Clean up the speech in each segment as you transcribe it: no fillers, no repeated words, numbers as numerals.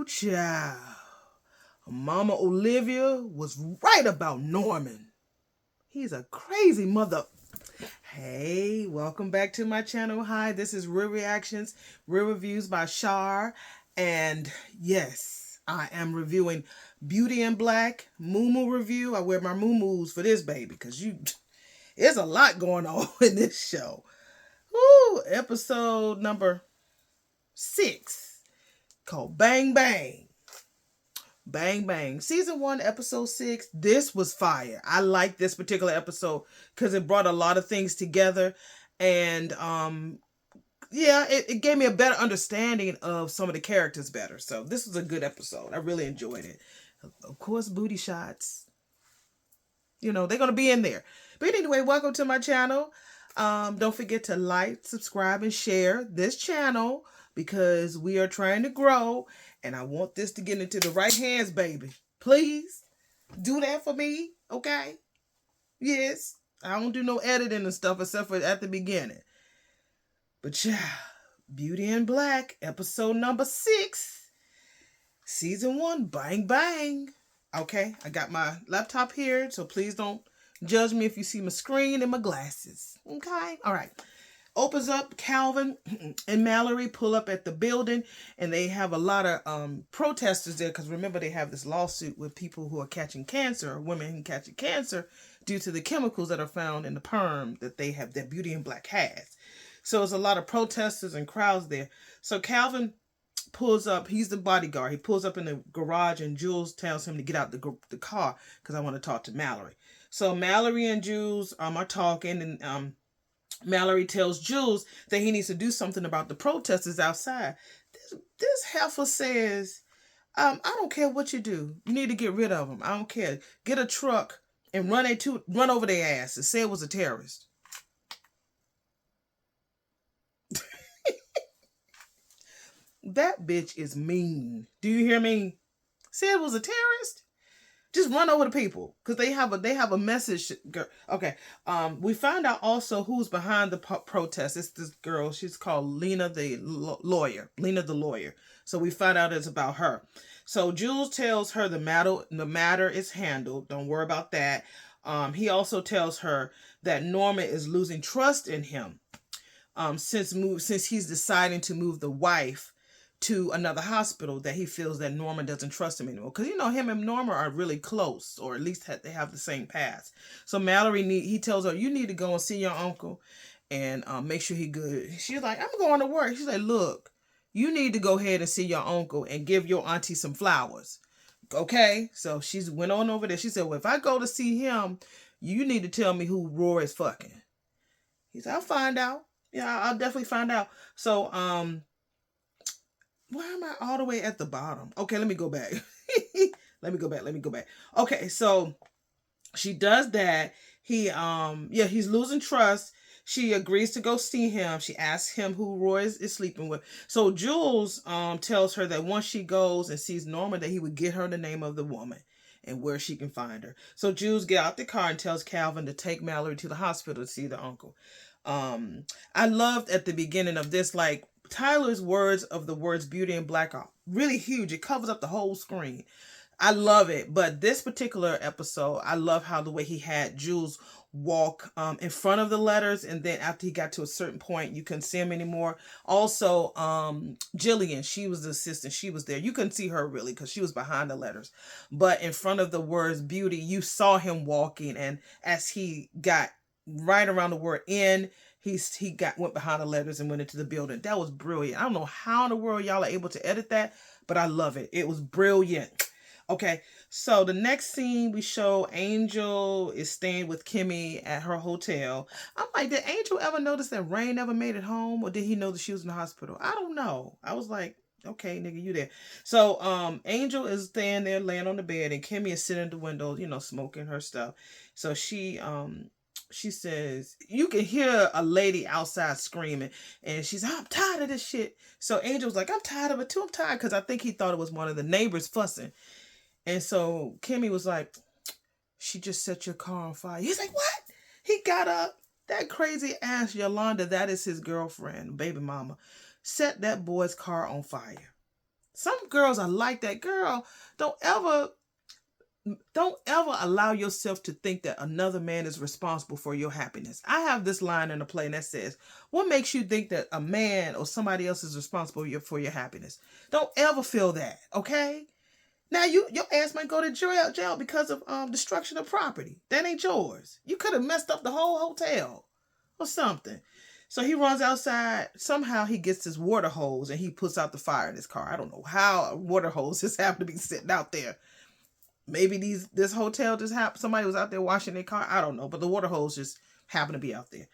Ooh, child. Mama Olivia was right about Norman. He's a crazy mother. Hey, welcome back to my channel. Hi, this is Real Reactions, Real Reviews by Shar. And yes, I am reviewing Beauty in Black, MUMU review. I wear my MUMUs for this baby because there's a lot going on in this show. Woo, episode number 6 called Bang Bang. Bang Bang. Season 1, episode 6. This was fire. I like this particular episode because it brought a lot of things together. And yeah, it gave me a better understanding of some of the characters better. So this was a good episode. I really enjoyed it. Of course, booty shots. You know, they're going to be in there. But anyway, welcome to my channel. Don't forget to like, subscribe, and share this channel because we are trying to grow. And I want this to get into the right hands, baby. Please do that for me, okay? Yes, I don't do no editing and stuff except for at the beginning. But yeah, Beauty in Black, episode number 6, season 1, Bang Bang. Okay, I got my laptop here, so please don't judge me if you see my screen and my glasses. Okay, all right. Opens up, Calvin and Mallory pull up at the building, and they have a lot of protesters there because remember they have this lawsuit with people who are catching cancer, or women who catching cancer due to the chemicals that are found in the perm that they have, that Beauty in Black has. So there's a lot of protesters and crowds there. So Calvin pulls up. He's the bodyguard. He pulls up in the garage, and Jules tells him to get out the car because I want to talk to Mallory. So Mallory and Jules are talking, and Mallory tells Jules that he needs to do something about the protesters outside. This heifer says, I don't care what you do. You need to get rid of them. I don't care. Get a truck and run over their ass and say it was a terrorist. That bitch is mean. Do you hear me? Say it was a terrorist? Just run over the people because they have a message. Okay. We find out also who's behind the protest. It's this girl. She's called Lena the lawyer. Lena the lawyer. So we find out it's about her. So Jules tells her the matter is handled. Don't worry about that. He also tells her that Norma is losing trust in him. Since he's deciding to move the wife to another hospital, that he feels that Norma doesn't trust him anymore. Because, you know, him and Norma are really close, or at least they have the same past. So Mallory, he tells her, you need to go and see your uncle and make sure he's good. She's like, I'm going to work. She's like, look, you need to go ahead and see your uncle and give your auntie some flowers. Okay? So she went on over there. She said, well, if I go to see him, you need to tell me who Roy is fucking. He said, I'll find out. Yeah, I'll definitely find out. So, why am I all the way at the bottom? Okay, let me go back. Let me go back. Okay, so she does that. He's losing trust. She agrees to go see him. She asks him who Roy is sleeping with. So Jules tells her that once she goes and sees Norma, that he would get her the name of the woman and where she can find her. So Jules get out the car and tells Calvin to take Mallory to the hospital to see the uncle. I loved at the beginning of this, like, Tyler's words of the words Beauty in Black are really huge. It covers up the whole screen. I love it. But this particular episode, I love how the way he had Jules walk in front of the letters, and then after he got to a certain point, you couldn't see him anymore. Also, Jillian, she was the assistant. She was there. You couldn't see her really because she was behind the letters. But in front of the words Beauty, you saw him walking, and as he got right around the word in, he went behind the letters and went into the building. That was brilliant. I don't know how in the world y'all are able to edit that, but I love it. It was brilliant. Okay, so the next scene we show Angel is staying with Kimmy at her hotel. I'm like, did Angel ever notice that Rain never made it home, or did he know that she was in the hospital? I don't know. I was like, okay, nigga, you there. So Angel is staying there laying on the bed, and Kimmy is sitting at the window, you know, smoking her stuff. So she says, you can hear a lady outside screaming, and she's, I'm tired of this shit. So Angel's like, I'm tired of it too. I'm tired, because I think he thought it was one of the neighbors fussing. And so Kimmy was like, she just set your car on fire. He's like, what? He got up. That crazy ass Yolanda, that is his girlfriend, baby mama, set that boy's car on fire. Some girls are like that. Girl, don't ever don't ever allow yourself to think that another man is responsible for your happiness. I have this line in a play that says, what makes you think that a man or somebody else is responsible for your happiness? Don't ever feel that, okay? Now your ass might go to jail because of destruction of property. That ain't yours. You could have messed up the whole hotel or something. So he runs outside. Somehow he gets this water hose and he puts out the fire in his car. I don't know how a water hose just happened to be sitting out there. Maybe this hotel just happened. Somebody was out there washing their car. I don't know, but the water hose just happened to be out there.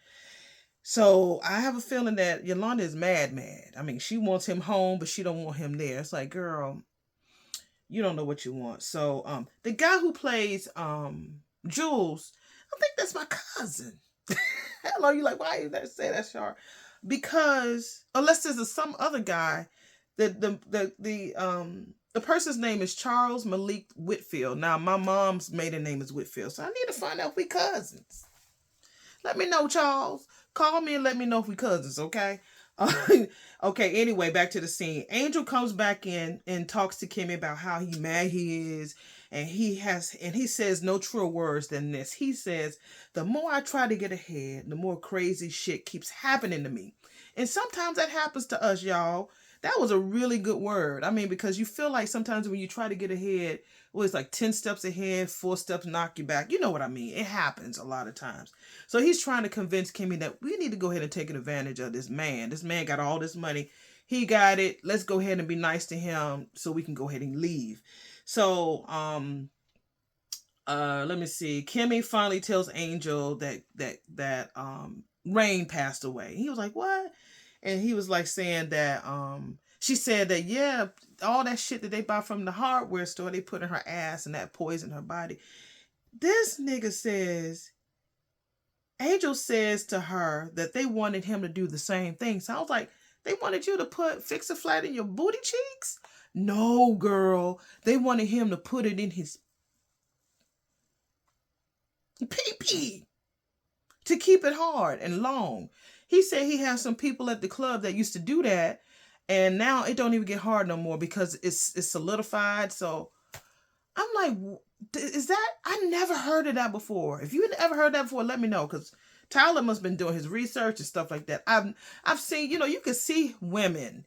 So I have a feeling that Yolanda is mad. I mean, she wants him home, but she don't want him there. It's like, girl, you don't know what you want. So the guy who plays Jules, I think that's my cousin. Hello, you like, why you say that, Char? Because unless there's some other guy, the person's name is Charles Malik Whitfield. Now, my mom's maiden name is Whitfield, so I need to find out if we cousins. Let me know, Charles. Call me and let me know if we cousins, okay? Okay, anyway, back to the scene. Angel comes back in and talks to Kimmy about how mad he is. And he says no truer words than this. He says, the more I try to get ahead, the more crazy shit keeps happening to me. And sometimes that happens to us, y'all. That was a really good word. I mean, because you feel like sometimes when you try to get ahead, well, it's like 10 steps ahead, 4 steps knock you back. You know what I mean? It happens a lot of times. So he's trying to convince Kimmy that we need to go ahead and take advantage of this man. This man got all this money. He got it. Let's go ahead and be nice to him so we can go ahead and leave. So, let me see. Kimmy finally tells Angel that Rain passed away. He was like, what? And he was like saying that, she said that, yeah, all that shit that they buy from the hardware store, they put in her ass and that poisoned her body. This nigga says, Angel says to her that they wanted him to do the same thing. So I was like, they wanted you to fix a flat in your booty cheeks? No, girl. They wanted him to put it in his pee-pee to keep it hard and long. He said he has some people at the club that used to do that, and now it don't even get hard no more because it's solidified. So I'm like, is that? I never heard of that before. If you ever heard that before, let me know, because Tyler must have been doing his research and stuff like that. I've seen, you can see women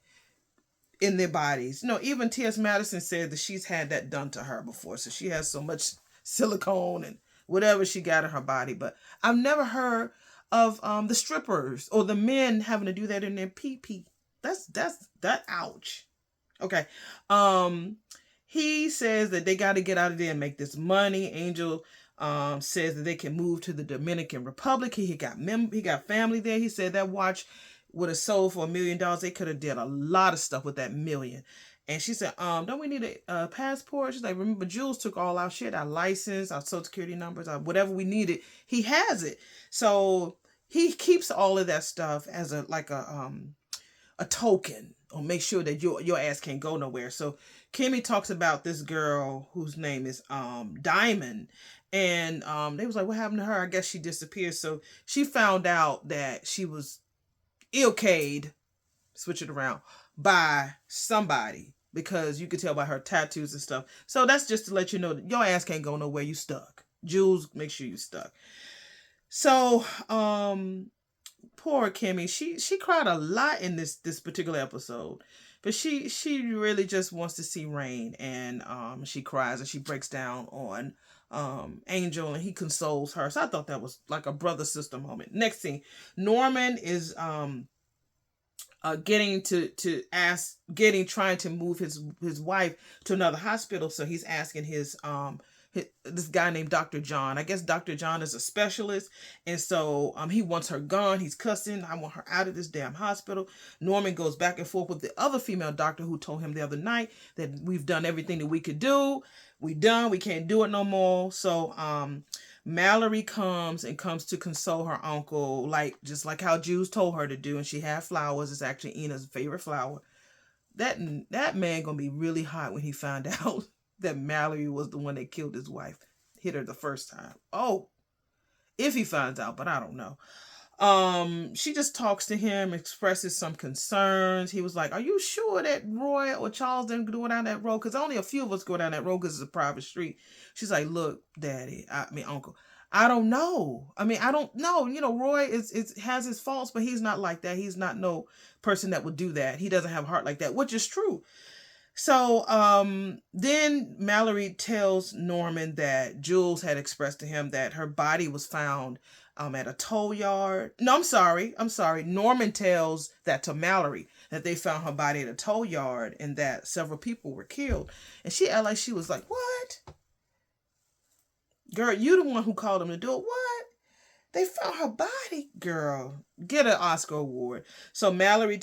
in their bodies. Even T.S. Madison said that she's had that done to her before. So she has so much silicone and whatever she got in her body. But I've never heard of the strippers or the men having to do that in their pee-pee. That's ouch. Okay. He says that they got to get out of there and make this money. Angel says that they can move to the Dominican Republic. He got family there. He said that watch would have sold for $1 million. They could have did a lot of stuff with that $1 million. And she said, don't we need a passport? She's like, remember, Jules took all our shit, our license, our social security numbers, whatever we needed. He has it. So he keeps all of that stuff as a token, or make sure that your ass can't go nowhere. So Kimmy talks about this girl whose name is Diamond. And they was like, what happened to her? I guess she disappeared. So she found out that she was ill-kayed, switch it around, by somebody, because you could tell by her tattoos and stuff. So that's just to let you know that your ass can't go nowhere. You stuck. Jules, make sure you stuck. So poor Kimmy, she cried a lot in this particular episode, but she really just wants to see Rain, and she cries and she breaks down on Angel, and he consoles her. So I thought that was like a brother sister moment. Next thing, Norman is trying to move his wife to another hospital. So he's asking this guy named Dr. John. I guess Dr. John is a specialist, and so he wants her gone. He's cussing, I want her out of this damn hospital. Norman goes back and forth with the other female doctor who told him the other night that we've done everything that we could do. We can't do it no more. So Mallory comes to console her uncle, just like how Jules told her to do, and she had flowers. It's actually Ina's favorite flower. That man gonna be really hot when he found out that Mallory was the one that killed his wife, hit her the first time. Oh, if he finds out, but I don't know. She just talks to him, expresses some concerns. He was like, "Are you sure that Roy or Charles didn't go down that road? Because only a few of us go down that road because it's a private street." She's like, "Look, Daddy, I mean Uncle, I don't know. I mean, I don't know. You know, Roy is has his faults, but he's not like that. He's not no person that would do that. He doesn't have a heart like that," which is true. So then Mallory tells Norman that Jules had expressed to him that her body was found at a tow yard. No, I'm sorry. Norman tells that to Mallory that they found her body at a tow yard and that several people were killed. And she acted like she was like, "What? Girl, you the one who called him to do it. What? They found her body, girl. Get an Oscar award." So Mallory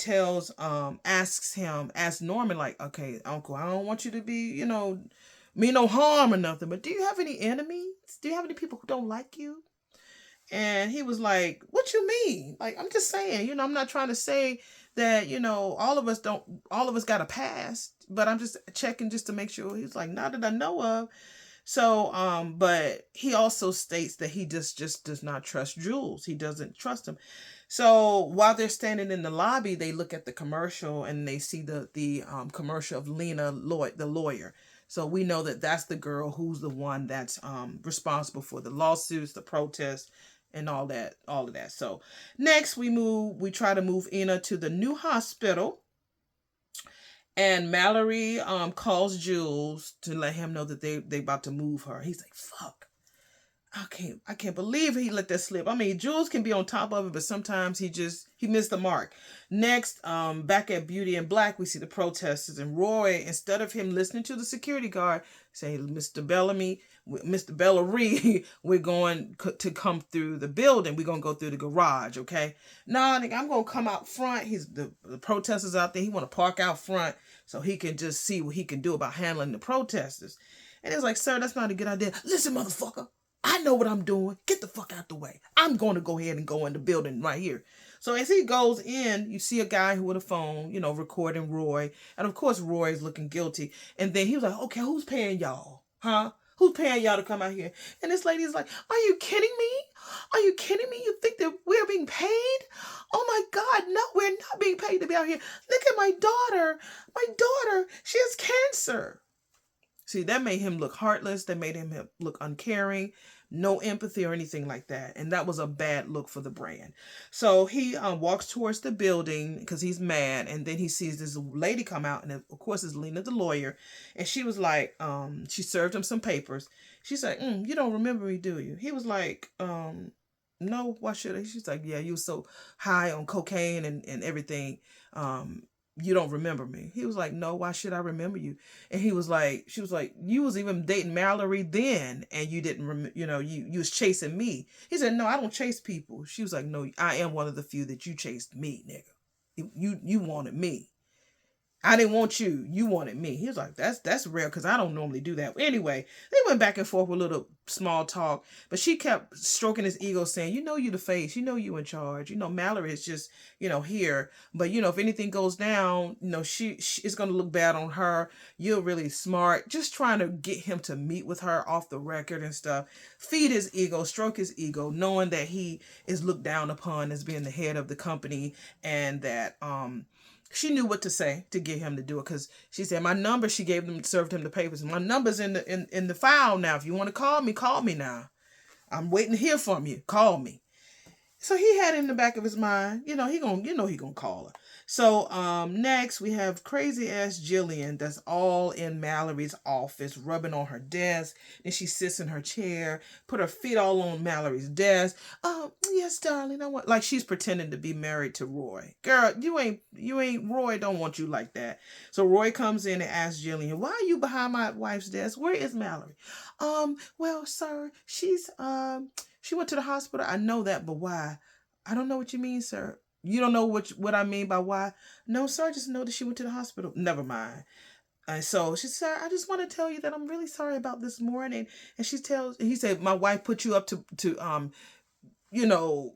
asks Norman, like, "Okay, Uncle, I don't want you to be, mean no harm or nothing, but do you have any enemies? Do you have any people who don't like you?" And he was like, "What you mean? Like, I'm just saying, I'm not trying to say that, all of us got a past, but I'm just checking just to make sure." He's like, "Not that I know of." So, but he also states that he just does not trust Jules. He doesn't trust him. So while they're standing in the lobby, they look at the commercial and they see the commercial of Lena Lloyd, the lawyer. So we know that that's the girl who's the one that's responsible for the lawsuits, the protests, and all of that. So next we try to move Ina to the new hospital. And Mallory calls Jules to let him know that they about to move her. He's like, "Fuck. I can't believe he let that slip." I mean, Jules can be on top of it, but sometimes he missed the mark. Next, back at Beauty and Black, we see the protesters, and Roy, instead of him listening to the security guard, saying, "Mr. Bellamy, Mr. Bellary, we're going to come through the building. We're gonna go through the garage, okay?" "No, nigga, I'm gonna come out front." The protesters out there. He want to park out front so he can just see what he can do about handling the protesters. And it's like, "Sir, that's not a good idea." "Listen, motherfucker, I know what I'm doing. Get the fuck out the way. I'm going to go ahead and go in the building right here." So as he goes in, you see a guy who with a phone, recording Roy. And of course, Roy is looking guilty. And then he was like, "Okay, who's paying y'all? Huh? Who's paying y'all to come out here?" And this lady's like, "Are you kidding me? Are you kidding me? You think that we're being paid? Oh my God, no, we're not being paid to be out here. Look at my daughter. My daughter, she has cancer." See, that made him look heartless. That made him look uncaring, no empathy or anything like that. And that was a bad look for the brand. So he walks towards the building because he's mad. And then he sees this lady come out. And of course, it's Lena, the lawyer. And she was like, she served him some papers. She's like, "You don't remember me, do you?" He was like, "No, why should I?" She's like, "Yeah, you were so high on cocaine and everything. You don't remember me." He was like, "No, why should I remember you?" And she was like, "You was even dating Mallory then, and you didn't you was chasing me." He said, "No, I don't chase people." She was like, "No, I am one of the few that you chased me, nigga. You wanted me. I didn't want you. You wanted me." He was like, that's rare because I don't normally do that. Anyway, they went back and forth with a little small talk, but she kept stroking his ego, saying, "You the face. You in charge. Mallory is just, here. But, if anything goes down, she it's going to look bad on her. You're really smart." Just trying to get him to meet with her off the record and stuff. Feed his ego, stroke his ego, knowing that he is looked down upon as being the head of the company and that, she knew what to say to get him to do it because she said, "My number," she gave them, served him the papers. "My number's in the file now. If you want to call me now. I'm waiting to hear from you. Call me." So he had in the back of his mind, he gonna call her. So next we have crazy ass Jillian that's all in Mallory's office, rubbing on her desk. Then she sits in her chair, put her feet all on Mallory's desk. "Yes, darling, I want," like she's pretending to be married to Roy. Girl, you ain't Roy don't want you like that. So Roy comes in and asks Jillian, "Why are you behind my wife's desk? Where is Mallory?" Well, sir, she went to the hospital." "I know that, but why?" "I don't know what you mean, sir." "You don't know what I mean by why?" "No, sir, I just know that she went to the hospital." "Never mind." And so she said, "I just want to tell you that I'm really sorry about this morning." And he said, "My wife put you up to you know,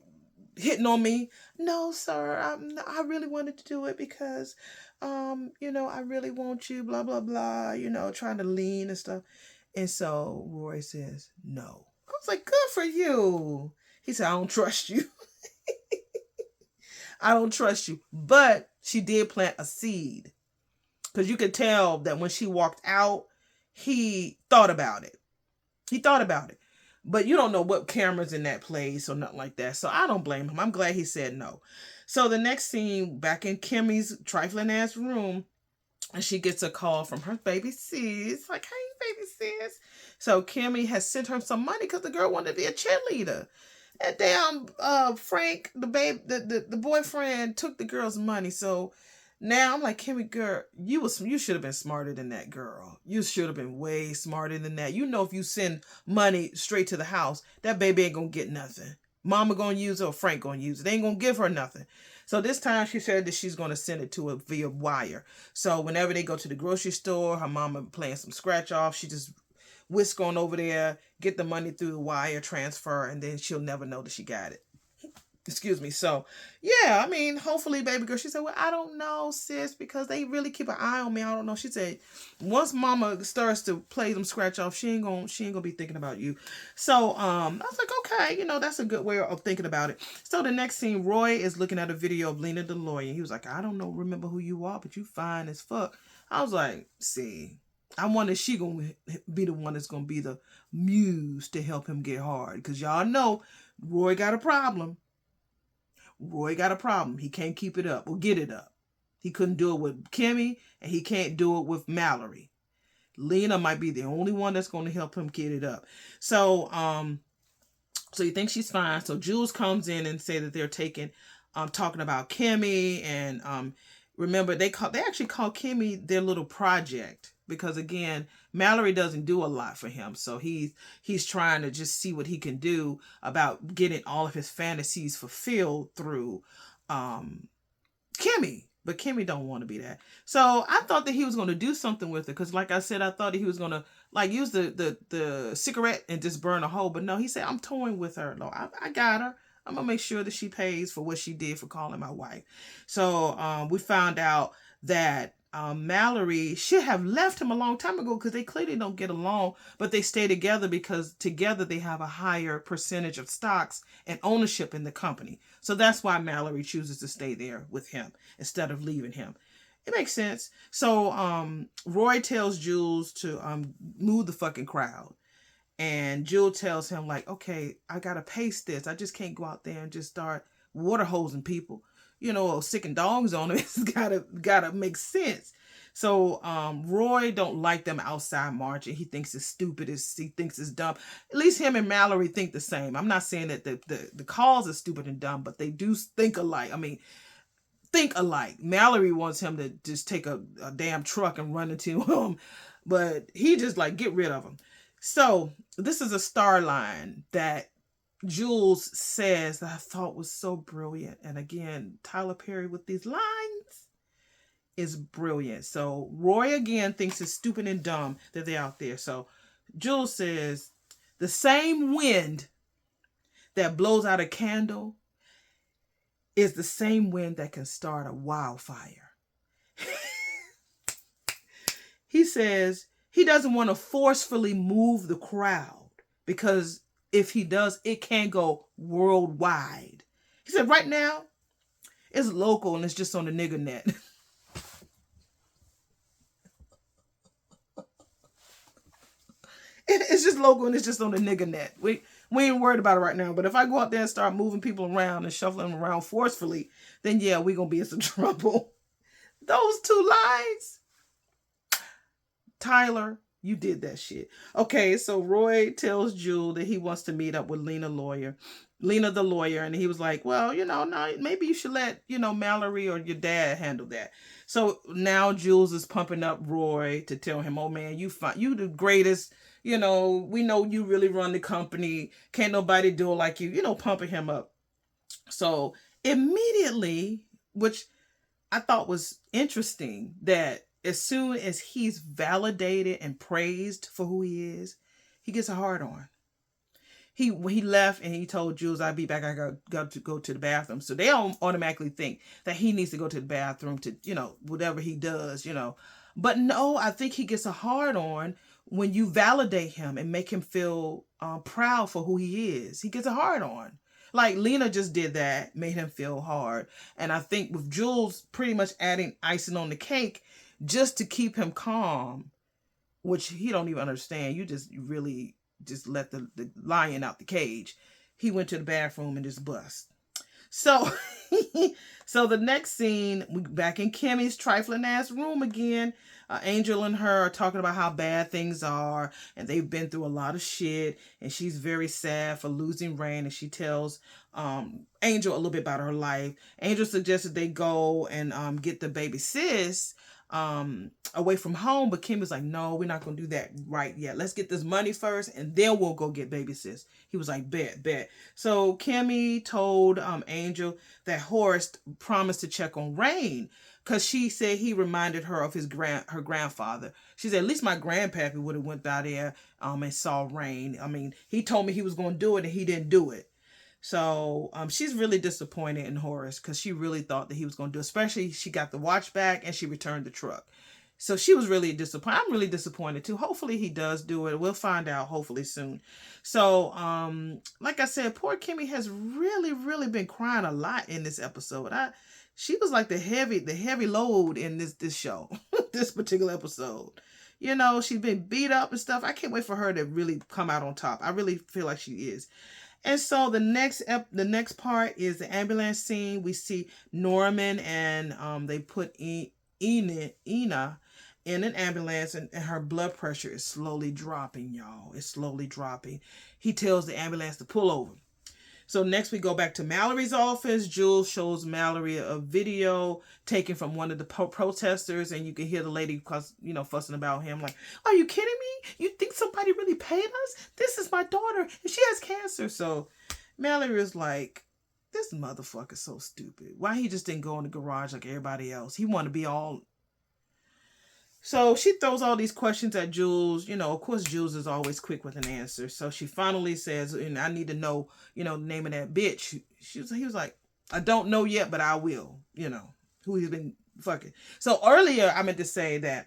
hitting on me." "No, sir, I really wanted to do it because, I really want you, blah, blah, blah, trying to lean and stuff." And so Roy says, "No." I was like, "Good for you." He said, "I don't trust you." I don't trust you. But she did plant a seed. Because you could tell that when she walked out, he thought about it. He thought about it. But you don't know what cameras in that place or nothing like that. So I don't blame him. I'm glad he said no. So the next scene, back in Kimmy's trifling ass room, and she gets a call from her baby sis. Like, hey, baby sis. So Kimmy has sent her some money because the girl wanted to be a cheerleader. And damn, Frank, the boyfriend, took the girl's money. So now I'm like, Kimmy, girl, you should have been smarter than that, girl. You should have been way smarter than that. You know, if you send money straight to the house, that baby ain't gonna get nothing. Mama gonna use it or Frank gonna use it. They ain't gonna give her nothing. So this time she said that she's gonna send it to her via wire. So whenever they go to the grocery store, her mama playing some scratch off, she just whisk on over there, get the money through the wire transfer, and then she'll never know that she got it. Excuse me. So, yeah, I mean, hopefully, baby girl. She said, well, I don't know, sis, because they really keep an eye on me. I don't know. She said, once mama starts to play them scratch off, she ain't gonna be thinking about you. So, I was like, okay, that's a good way of thinking about it. So the next scene, Roy is looking at a video of Lena the lawyer. He was like, I don't know, remember who you are, but you fine as fuck. I was like, see, I wonder if she gonna be the one that's gonna be the muse to help him get hard. Because y'all know Roy got a problem. He can't keep it up or get it up. He couldn't do it with Kimmy, and he can't do it with Mallory. Lena might be the only one that's going to help him get it up. So, so you think she's fine. So Jules comes in and say that they're talking about Kimmy, and remember they actually call Kimmy their little project. Because again, Mallory doesn't do a lot for him. So he's trying to just see what he can do about getting all of his fantasies fulfilled through Kimmy. But Kimmy don't want to be that. So I thought that he was going to do something with it. Because like I said, I thought that he was going to like use the cigarette and just burn a hole. But no, he said, I'm toying with her. No, I got her. I'm going to make sure that she pays for what she did for calling my wife. So we found out that Mallory should have left him a long time ago because they clearly don't get along, but they stay together because together they have a higher percentage of stocks and ownership in the company. So that's why Mallory chooses to stay there with him instead of leaving him. It makes sense. So Roy tells Jules to move the fucking crowd. And Jules tells him like, okay, I got to pace this. I just can't go out there and just start water hosing people. Sicking dogs on him. It's gotta make sense. So Roy don't like them outside marching. He thinks it's stupid. He thinks it's dumb. At least him and Mallory think the same. I'm not saying that the cause is stupid and dumb, but they do think alike. I mean, think alike. Mallory wants him to just take a damn truck and run into him, but he just like, get rid of him. So this is a star line that Jules says that I thought was so brilliant. And again, Tyler Perry with these lines is brilliant. So Roy again thinks it's stupid and dumb that they're out there. So Jules says, the same wind that blows out a candle is the same wind that can start a wildfire. He says he doesn't want to forcefully move the crowd because if he does, it can go worldwide. He said right now, it's local and it's just on the nigger net. It's just local and it's just on the nigger net. We ain't worried about it right now. But if I go out there and start moving people around and shuffling them around forcefully, then yeah, we're going to be in some trouble. Those two lines. Tyler, you did that shit. Okay, so Roy tells Jewel that he wants to meet up with Lena the lawyer. And he was like, well, no, maybe you should let, Mallory or your dad handle that. So now Jules is pumping up Roy to tell him, oh man, you the greatest. We know you really run the company. Can't nobody do it like you, pumping him up. So immediately, which I thought was interesting, that as soon as he's validated and praised for who he is, he gets a hard on. He left and he told Jules, I'll be back. I got to go to the bathroom. So they don't automatically think that he needs to go to the bathroom to, whatever he does, But no, I think he gets a hard on when you validate him and make him feel proud for who he is. He gets a hard on. Like Lena just did that, made him feel hard. And I think with Jules pretty much adding icing on the cake just to keep him calm, which he don't even understand. You just really just let the lion out the cage. He went to the bathroom and just bust. So so the next scene, we back in Kimmy's trifling ass room again. Angel and her are talking about how bad things are, and they've been through a lot of shit, and she's very sad for losing Rain, and she tells Angel a little bit about her life. Angel suggested they go and get the baby sis away from home, but Kim was like, no, we're not gonna do that right yet. Let's get this money first, and then we'll go get baby sis. He was like, bet. So Kimmy told Angel that Horace promised to check on Rain, because she said he reminded her of her grandfather. She said, at least my grandpappy would have went out there and saw Rain. I mean, he told me he was going to do it, and he didn't do it. So she's really disappointed in Horace, because she really thought that he was going to do it. Especially she got the watch back and she returned the truck. So she was really disappointed. I'm really disappointed too. Hopefully he does do it. We'll find out hopefully soon. So like I said, poor Kimmy has really been crying a lot in this episode. She was like the heavy load in this show, this particular episode. You know, she's been beat up and stuff. I can't wait for her to really come out on top. I really feel like she is. And so the next part is the ambulance scene. We see Norman and they put Ina in an ambulance, and her blood pressure is slowly dropping, y'all. It's slowly dropping. He tells the ambulance to pull over. So next we go back to Mallory's office. Jules shows Mallory a video taken from one of the protesters, and you can hear the lady, fussing about him like, are you kidding me? You think somebody really paid us? This is my daughter, and she has cancer. So Mallory is like, this motherfucker's so stupid. Why he just didn't go in the garage like everybody else? He wanted to be all... So she throws all these questions at Jules. Of course, Jules is always quick with an answer. So she finally says, and I need to know, the name of that bitch. He was like, I don't know yet, but I will, who he's been fucking. So earlier I meant to say that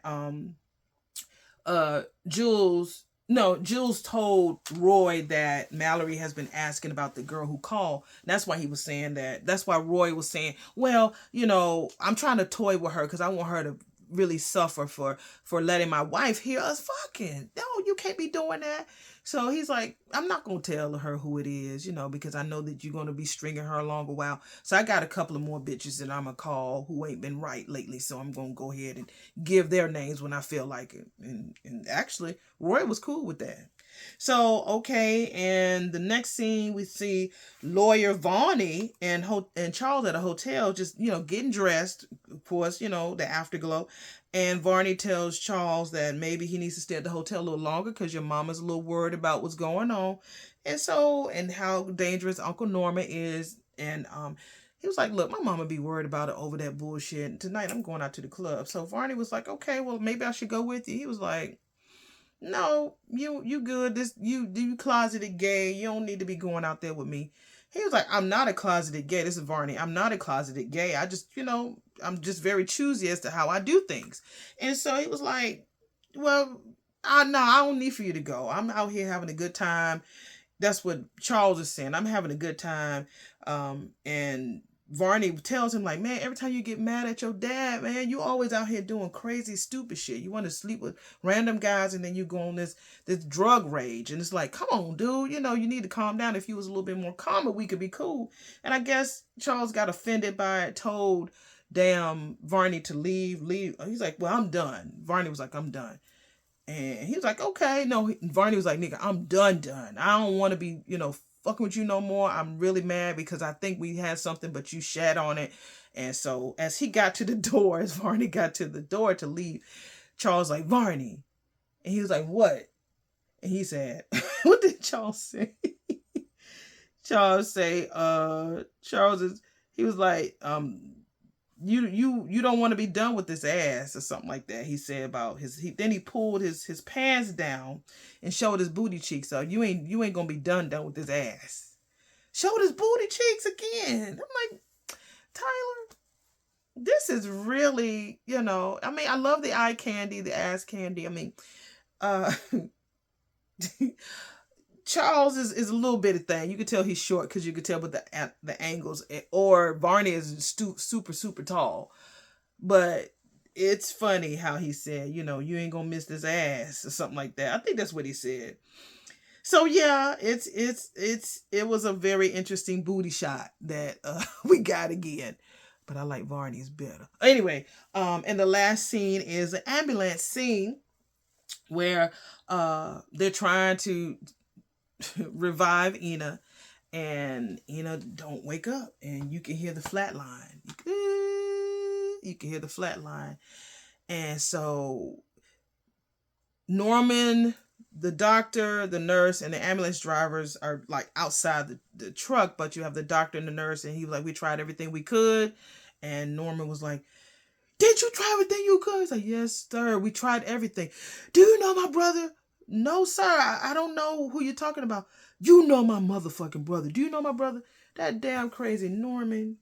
Jules told Roy that Mallory has been asking about the girl who called. That's why he was saying that. That's why Roy was saying, well, I'm trying to toy with her because I want her to really suffer for letting my wife hear us fucking. No, you can't be doing that. So he's like, I'm not going to tell her who it is, because I know that you're going to be stringing her along a while. So I got a couple of more bitches that I'm going to call who ain't been right lately. So I'm going to go ahead and give their names when I feel like it. And actually, Roy was cool with that. So, okay, and the next scene we see lawyer Vonnie and Charles at a hotel just, getting dressed, of course, the afterglow. And Varney tells Charles that maybe he needs to stay at the hotel a little longer because your mama's a little worried about what's going on. And how dangerous Uncle Norman is. And he was like, look, my mama be worried about it over that bullshit. And tonight I'm going out to the club. So Varney was like, okay, well, maybe I should go with you. He was like, no, you good. You closeted gay. You don't need to be going out there with me. He was like, I'm not a closeted gay. This is Varney. I'm not a closeted gay. I just, I'm just very choosy as to how I do things. And so he was like, well, I don't need for you to go. I'm out here having a good time. That's what Charles is saying. I'm having a good time. And Varney tells him like, man, every time you get mad at your dad, man, you always out here doing crazy, stupid shit. You want to sleep with random guys, and then you go on this drug rage. And it's like, come on, dude, you need to calm down. If you was a little bit more calmer, we could be cool. And I guess Charles got offended by it, told Varney to leave. He's like, well, I'm done. Varney was like, I'm done. And he was like, okay. No, Varney was like, nigga, I'm done. I don't want to be, fucking with you no more. I'm really mad because I think we had something, but you shat on it. And so as he got to the door, as Varney got to the door to leave, Charles like, Varney. And he was like, what? And he said, what did Charles say? Charles say, he was like, you don't want to be done with this ass or something like that. He said about then he pulled his pants down and showed his booty cheeks. So you ain't gonna be done with this ass. Showed his booty cheeks again. I'm like, Tyler, this is really, I love the eye candy, the ass candy. Charles is a little bitty thing. You can tell he's short because you can tell with the angles. Or Barney is super tall. But it's funny how he said, you know, you ain't gonna miss this ass or something like that. I think that's what he said. So yeah, it was a very interesting booty shot that we got again. But I like Barney's better. Anyway, and the last scene is an ambulance scene where they're trying to revive Ina, and Ina don't wake up, and you can hear the flat line. You can hear the flat line. And so Norman, the doctor, the nurse, and the ambulance drivers are like outside the truck, but you have the doctor and the nurse, and he was like, we tried everything we could. And Norman was like, did you try everything you could? He's like, yes, sir, we tried everything. Do you know my brother? No, sir, I don't know who you're talking about. You know my motherfucking brother. Do you know my brother? That damn crazy Norman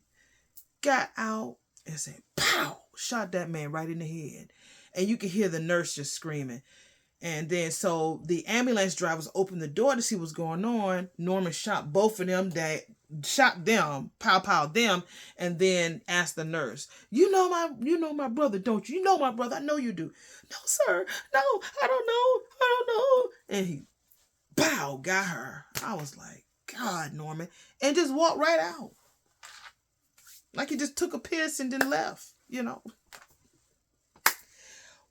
got out and said, pow, shot that man right in the head. And you can hear the nurse just screaming. And then so the ambulance drivers opened the door to see what's going on. Norman shot both of them, shot them, pow them, and then asked the nurse, you know my brother, don't you? You know my brother, I know you do. No, sir, no, I don't know. And he, pow, got her. I was like, God, Norman. And just walked right out. Like he just took a piss and then left, you know.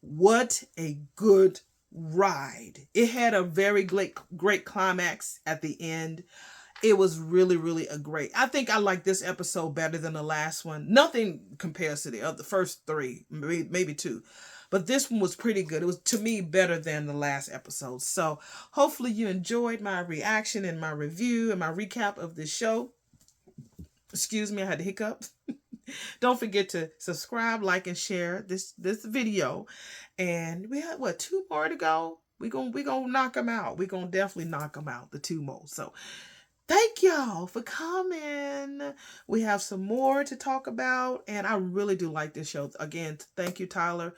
What a good ride. It had a very great climax at the end. It was really a great. I think I like this episode better than the last one. Nothing compares to the first three, maybe two. But this one was pretty good. It was, to me, better than the last episode. So hopefully you enjoyed my reaction and my review and my recap of this show. Excuse me, I had a hiccup. Don't forget to subscribe, like, and share this video. And we have, what, 2 more to go? We gonna knock them out. We gonna definitely knock them out, the 2 more. So thank y'all for coming. We have some more to talk about. And I really do like this show. Again, thank you, Tyler,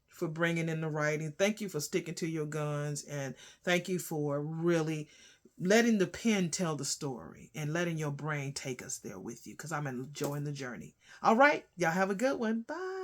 for bringing in the writing. Thank you for sticking to your guns. And thank you for really letting the pen tell the story and letting your brain take us there with you, because I'm enjoying the journey. All right. Y'all have a good one. Bye.